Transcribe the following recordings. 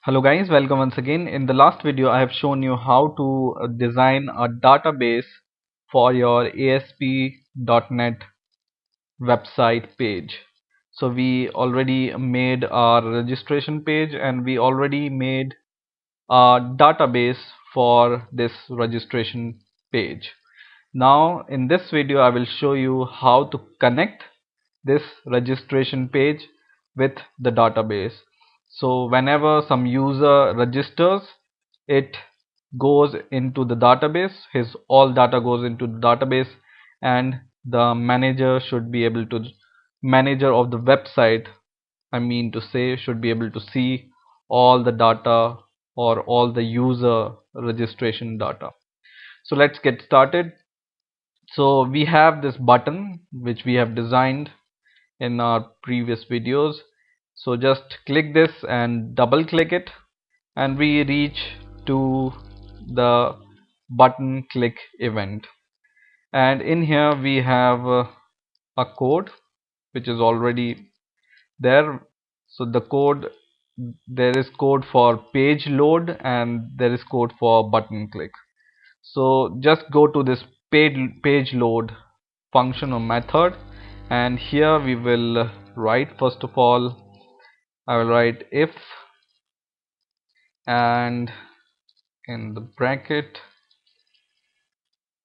Hello guys, welcome once again. In the last video I have shown you how to design a database for your ASP.NET website page. So we already made our registration page and we already made a database for this registration page. Now in this video I will show you how to connect this registration page with the database. So whenever some user registers, it goes into the database, his all data goes into the database, and the manager of the website, I mean to say, should be able to see all the data or all the user registration data. So let's get started. So we have this button which we have designed in our previous videos. So just click this and double click it and we reach to the button click event, and in here we have a code which is already there. So the code, there is code for page load and there is code for button click. So just go to this page load function or method, and here we will write, first of all I will write if, and in the bracket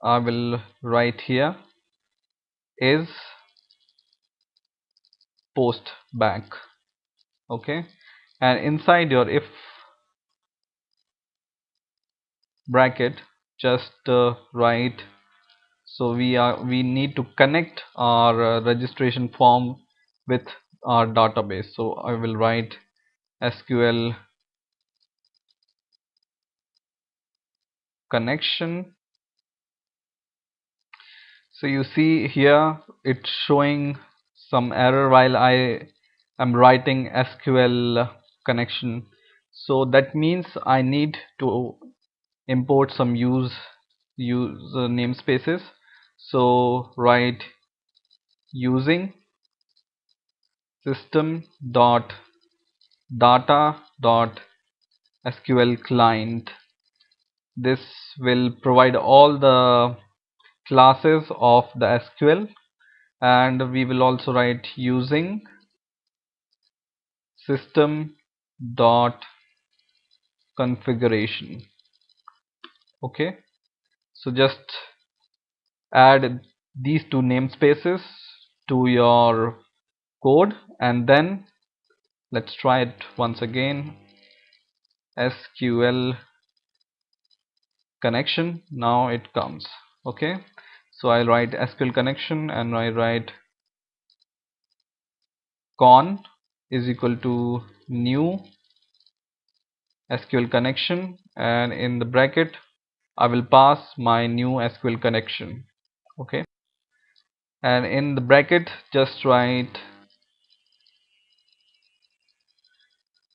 I will write here is post back. Okay, and inside your if bracket just write, so we need to connect our registration form with our database. So I will write SQL connection. So you see here it's showing some error while I am writing SQL connection. So that means I need to import some user namespaces. So write using system dot data dot SQL client. This will provide all the classes of the SQL, and we will also write using system dot configuration. Okay, so just add these two namespaces to your code, and then let's try it once again. SQL connection, now it comes. Okay, so I'll write SQL connection and I write con is equal to new SQL connection, and in the bracket I will pass my new SQL connection. Okay, and in the bracket just write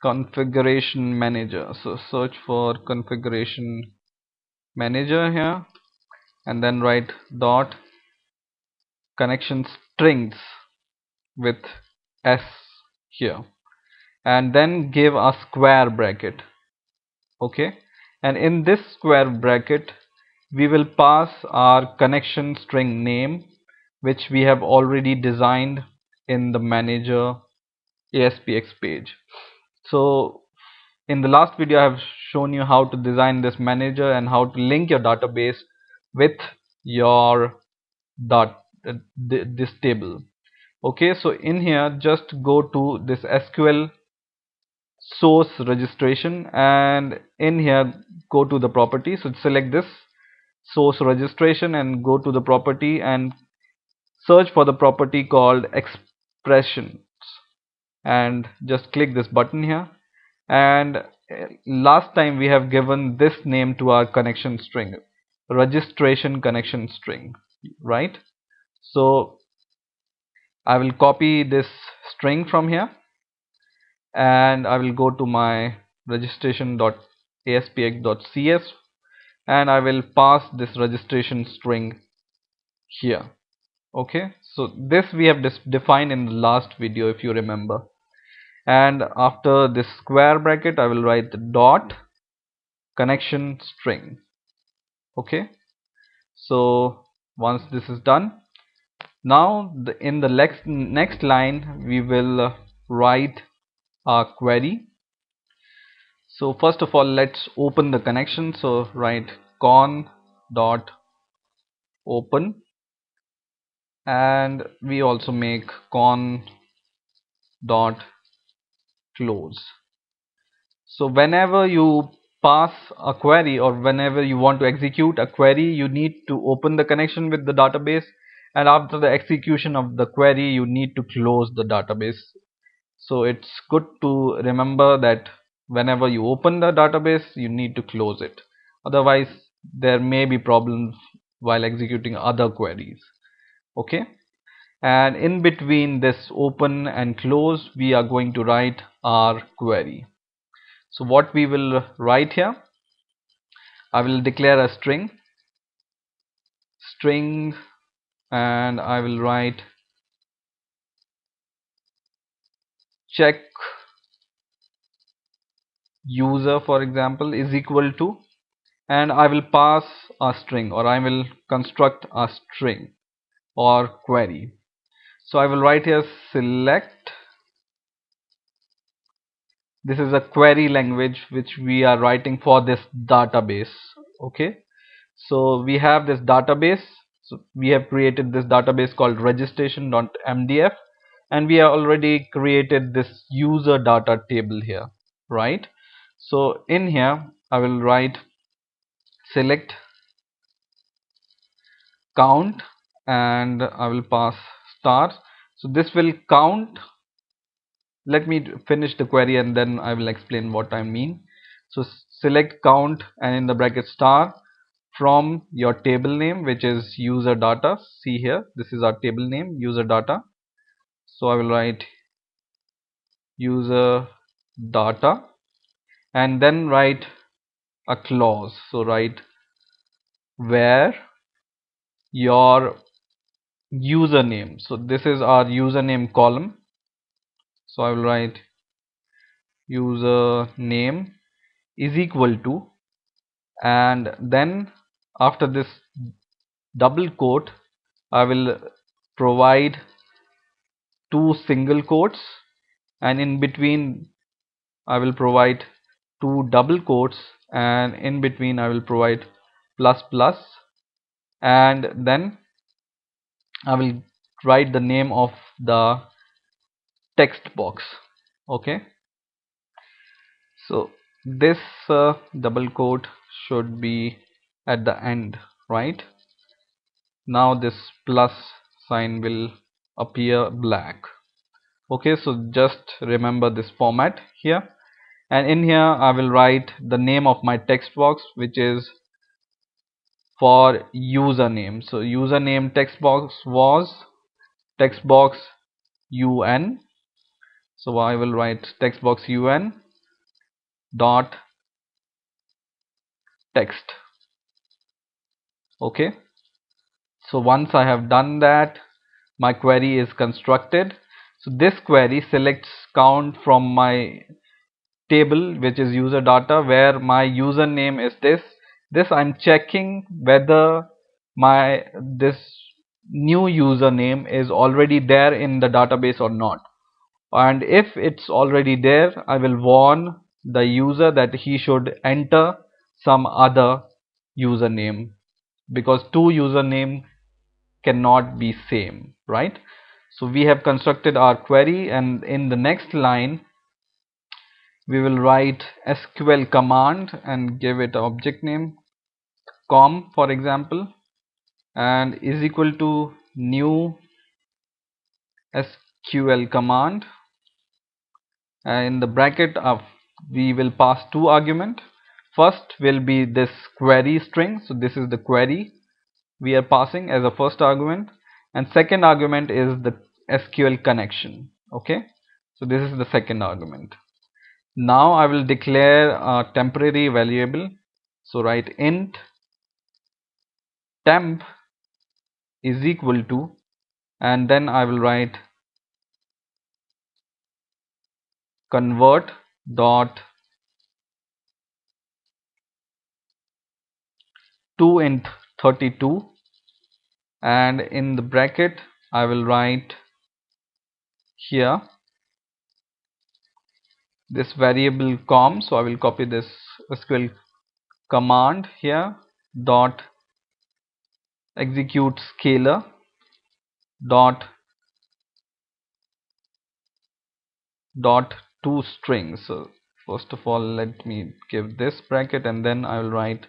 configuration manager. So search for configuration manager here, and then write dot connection strings with S here, and then give a square bracket. Okay, and in this square bracket we will pass our connection string name, which we have already designed in the manager ASPX page. So in the last video I have shown you how to design this manager and how to link your database with your this table. Okay, so in here just go to this SQL source registration, and in here go to the property. So select this source registration and go to the property and search for the property called expressions, and just click this button here. And last time we have given this name to our connection string, registration connection string, right? So I will copy this string from here and I will go to my registration.aspx.cs and I will pass this registration string here. Okay, so this we have defined in the last video, if you remember. and after this square bracket I will write the dot connection string. Okay, so once this is done, now in the next line we will write our query. So first of all, let's open the connection. So write con dot open, and we also make con dot close. So whenever you pass a query, or whenever you want to execute a query, you need to open the connection with the database, and after the execution of the query you need to close the database. So it's good to remember that whenever you open the database you need to close it, otherwise there may be problems while executing other queries. Okay, and in between this open and close we are going to write our query. So what we will write here, I will declare a string, and I will write check user, for example, is equal to, and I will pass a string, or I will construct a string or query. So I will write here select. This is a query language which we are writing for this database. Okay, so we have this database. So we have created this database called registration.mdf, and we have already created this user data table here, right? So in here I will write select count, and I will pass star. So this will count. Let me finish the query and then I will explain what I mean. So select count and in the bracket star from your table name, which is user data. See here, this is our table name, user data. So I will write user data and then write a clause. So write where your username. So this is our username column. So I will write username is equal to, and then after this double quote I will provide two single quotes, and in between I will provide two double quotes, and in between I will provide plus plus, and then I will write the name of the text box. Okay, so this double quote should be at the end, right? Now this plus sign will appear black. Okay, so just remember this format here, and in here I will write the name of my text box, which is for username. So username text box was text box un. So I will write text box un dot text. Okay, so once I have done that, my query is constructed. So this query selects count from my table, which is user data, where my username is this. I'm checking whether my this new username is already there in the database or not, and if it's already there I will warn the user that he should enter some other username, because two username cannot be same, right? So we have constructed our query, and in the next line we will write SQL command and give it object name com, for example, and is equal to new SQL command, and in the bracket of we will pass two argument. First will be this query string, so this is the query we are passing as a first argument, and second argument is the SQL connection. Okay, so this is the second argument. Now I will declare a temporary variable. So write int temp is equal to, and then I will write convert dot to int 32, and in the bracket I will write here this variable com. So I will copy this SQL command here, dot execute scalar dot to string. So first of all, let me give this bracket, and then I will write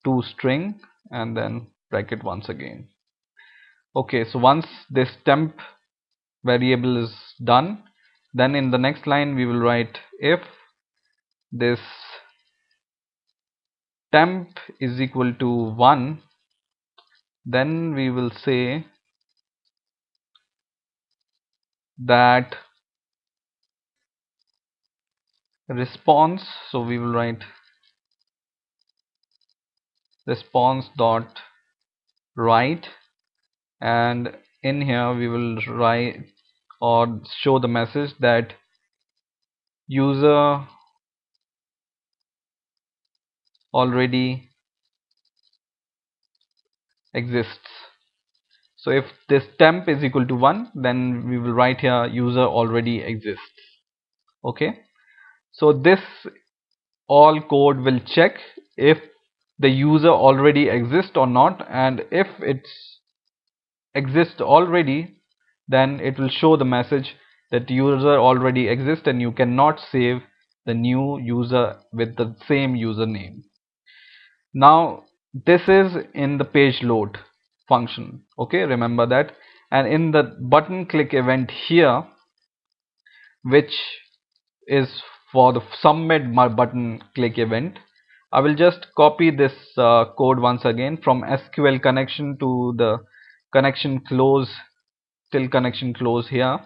to string and then bracket once again. Okay, so once this temp variable is done, then in the next line we will write if this temp is equal to 1, then we will say that response, so we will write response dot write, and in here we will write or show the message that user already exists. So if this temp is equal to 1, then we will write here user already exists. Okay, so this all code will check if the user already exists or not, and if it exists already, then it will show the message that user already exists and you cannot save the new user with the same username. Now this is in the page load function. Okay, remember that. And in the button click event here, which is for the submit my button click event, I will just copy this code once again from SQL connection to the connection close till connection close here.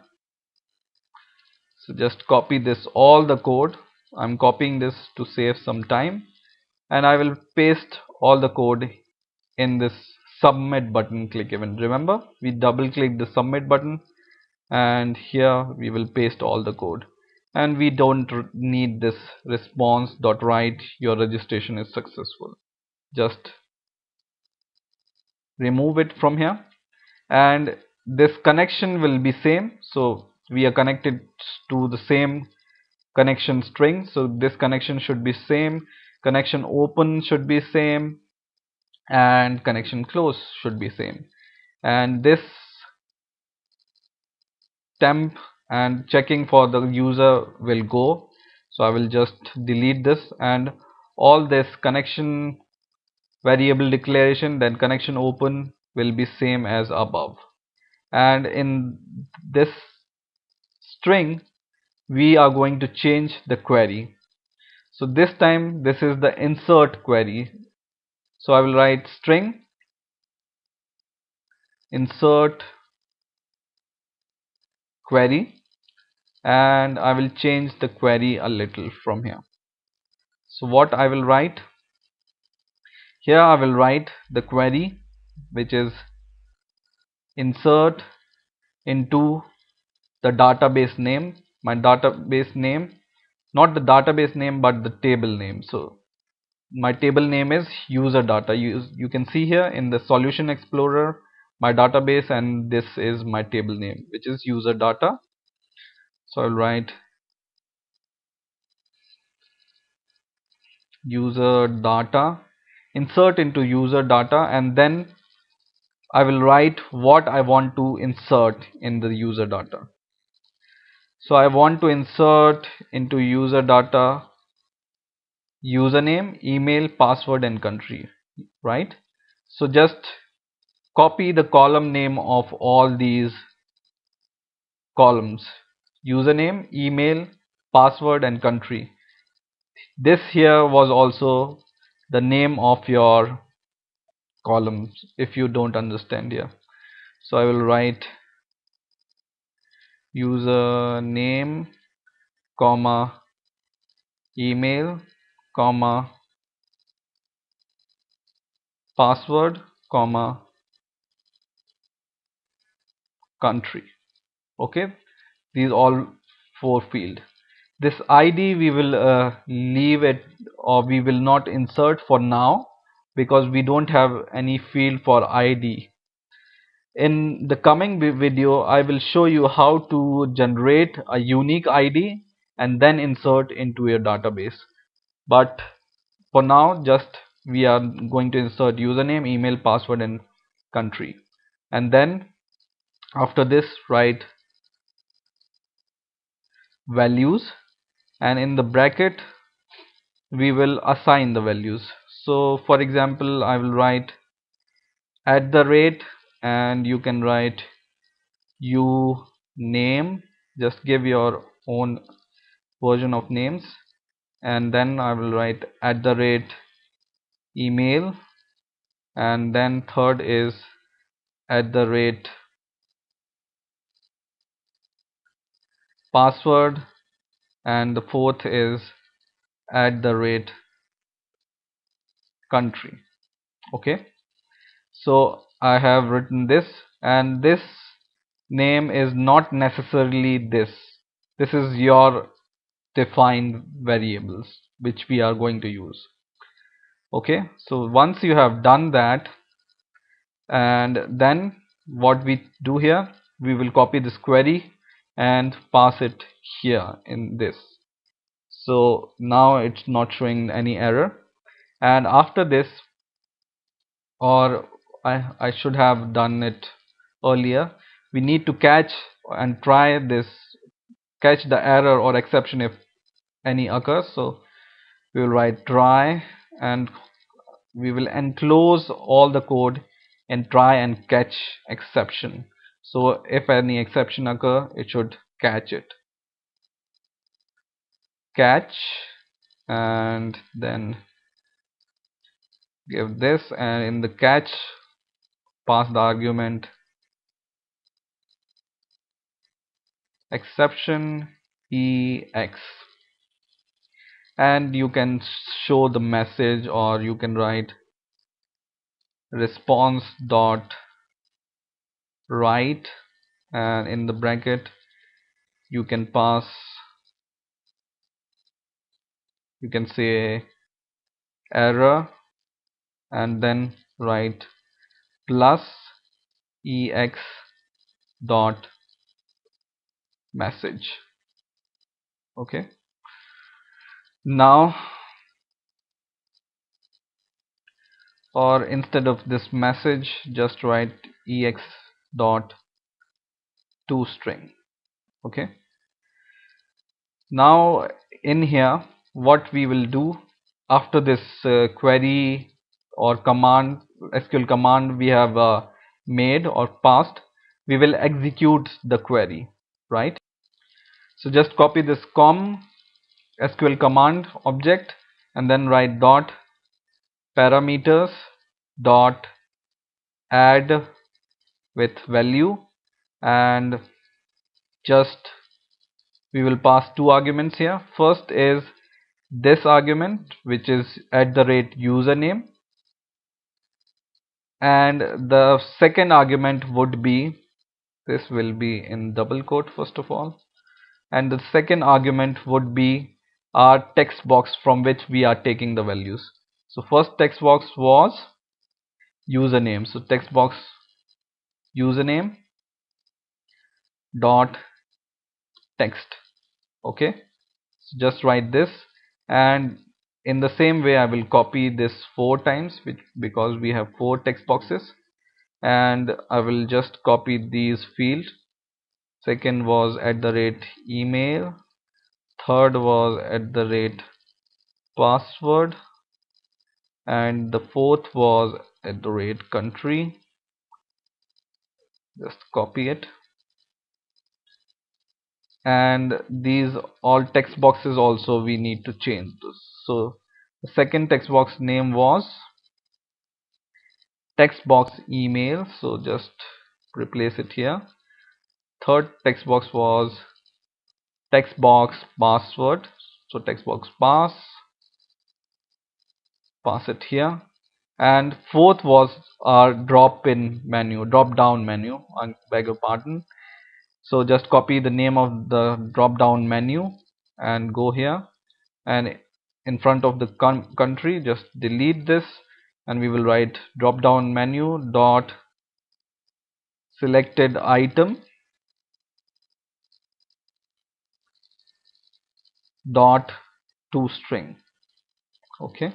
So just copy this all the code. I'm copying this to save some time, and I will paste all the code in this submit button click event. Remember, we double click the submit button, and here we will paste all the code, and we don't need this response dot write your registration is successful. Just remove it from here, and this connection will be same. So we are connected to the same connection string, so this connection should be same, connection open should be same, and connection close should be same. And this temp and checking for the user will go, so I will just delete this, and all this connection variable declaration, then connection open will be same as above. And in this string we are going to change the query. So this time this is the insert query, so I will write string insert query, and I will change the query a little from here. So what I will write here, I will write the query which is insert into the database name, my database name, not the database name but the table name. So my table name is user data. You can see here in the solution explorer my database, and this is my table name which is user data. So I'll write user data, insert into user data, and then I will write what I want to insert in the user data. So I want to insert into user data username, email, password, and country, right? So just copy the column name of all these columns: username, email, password, and country. This here was also the name of your columns if you don't understand here. So I will write username, comma, email, comma, password, comma, country. Okay, these all four field. This ID we will leave it, or we will not insert for now, because we don't have any field for ID. In the coming video, I will show you how to generate a unique ID and then insert into your database. But for now, just we are going to insert username, email, password, and country. And then after this, write values, and in the bracket we will assign the values. So for example, I will write at the rate, and you can write you name, just give your own version of names. And then I will write at the rate email, and then third is at the rate password, and the fourth is at the rate country. Okay, so I have written this, and this name is not necessarily this is your defined variables which we are going to use. Okay, so once you have done that, and then what we do here, we will copy this query and pass it here in this. So now it's not showing any error. And after this, or I should have done it earlier, we need to catch and try this, catch the error or exception if any occurs. So we will write try, and we will enclose all the code and try and catch exception. So if any exception occur, it should catch it, catch, and then give this, and in the catch pass the argument exception ex, and you can show the message, or you can write response dot write, and in the bracket you can pass, you can say error, and then write plus ex dot message. Okay, now, or instead of this message, just write ex dot toString. Okay, now in here what we will do, after this query or command, SQL command we have made or passed, we will execute the query, right? So just copy this com SQL command object, and then write dot parameters dot add with value, and just we will pass two arguments here. First is this argument, which is at the rate username, and the second argument would be, this will be in double quote first of all, and the second argument would be our text box from which we are taking the values. So first text box was username, so text box username dot text. Okay, so just write this, and in the same way I will copy this 4 times, because we have 4 text boxes, and I will just copy these fields. Second was at the rate email, third was at the rate password, and the fourth was at the rate country. Just copy it, and these all text boxes also we need to change this. So the second text box name was text box email, so just replace it here. Third text box was text box password, so text box pass it here. And fourth was our drop down menu, I beg your pardon. So just copy the name of the drop down menu and go here, and in front of the country just delete this, and we will write drop down menu dot selected item dot toString. Okay,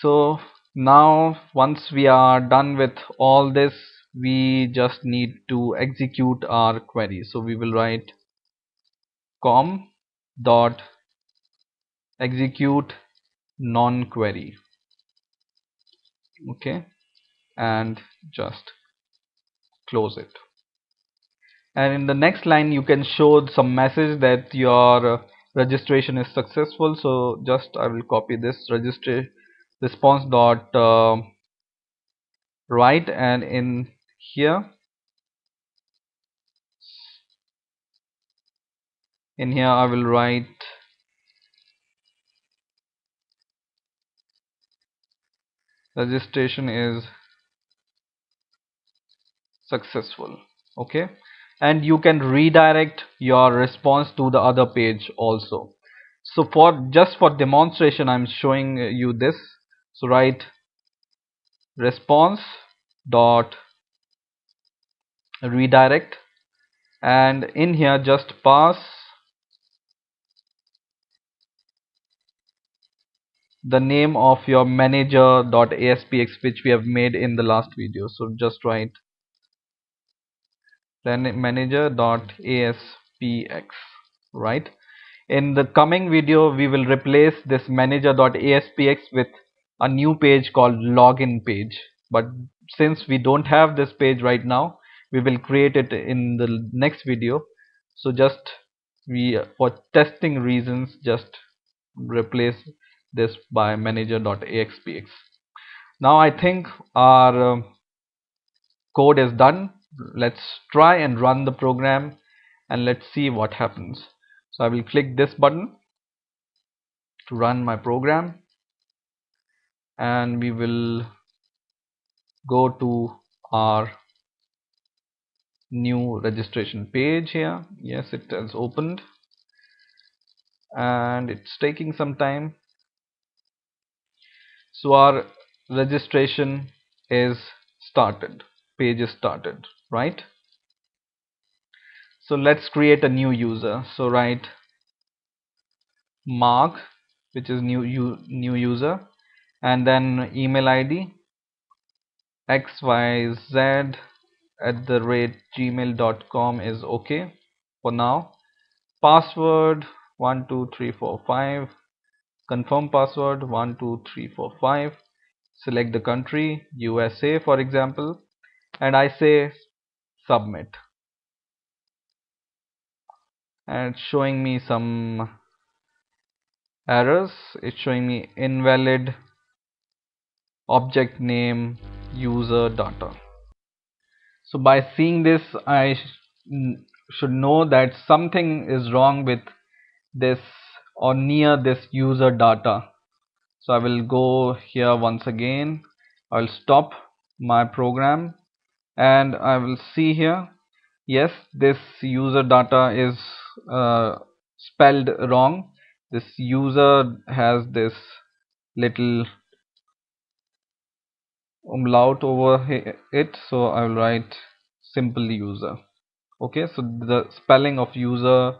so now once we are done with all this, we just need to execute our query. So we will write com dot execute non query. Okay, and just close it. And in the next line you can show some message that your registration is successful. So just I will copy this register response dot write, and here in here I will write registration is successful. Okay, and you can redirect your response to the other page also. So for just for demonstration I'm showing you this. So write response dot redirect, and in here just pass the name of your manager.aspx which we have made in the last video. So just write then manager.aspx, right? In the coming video we will replace this manager.aspx with a new page called login page, but since we don't have this page right now, we will create it in the next video. So just we for testing reasons just replace this by manager.aspx. Now I think our code is done. Let's try and run the program and let's see what happens. So I will click this button to run my program, and we will go to our new registration page here. Yes, it has opened and it's taking some time. So our registration is started, page is started, right? So let's create a new user. So write mark, which is new user, and then email ID xyz@gmail.com is okay for now. Password 12345, confirm password 12345, select the country USA for example, and I say submit, and it's showing me some errors. It's showing me invalid object name user data. So by seeing this I should know that something is wrong with this or near this user data. So I will go here once again. I'll stop my program and I will see here, yes, this user data is spelled wrong. This user has this little umlaut over it, so I will write simple user. Okay, so the spelling of user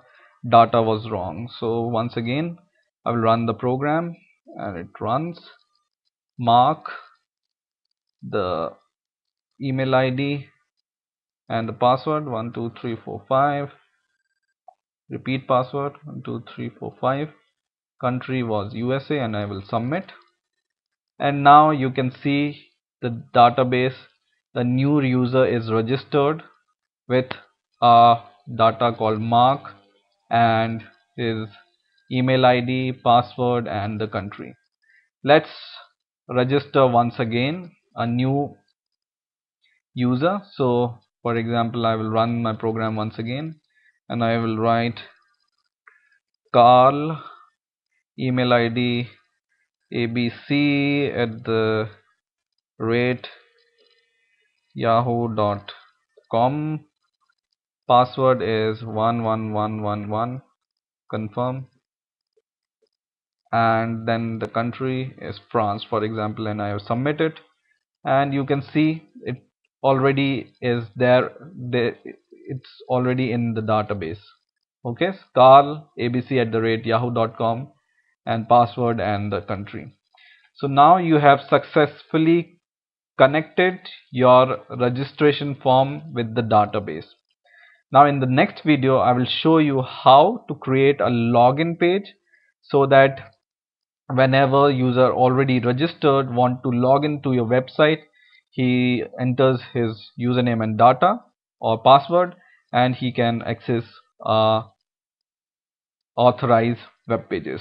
data was wrong. So once again I will run the program, and it runs. Mark the email ID and the password 12345, repeat password 12345, country was USA, and I will submit. And now you can see the database, the new user is registered with a data called mark and his email ID, password, and the country. Let's register once again a new user. So for example I will run my program once again, and I will write Carl, email ID abc at the rate yahoo.com, Password is 11111, confirm, and then the country is France, for example, and I have submitted, and you can see it already is there, it's already in the database. Okay, Carl abc at yahoo.com, and password and the country. So now you have successfully connected your registration form with the database. Now in the next video I will show you how to create a login page, so that whenever user already registered want to log into your website, he enters his username and data or password, and he can access authorized web pages.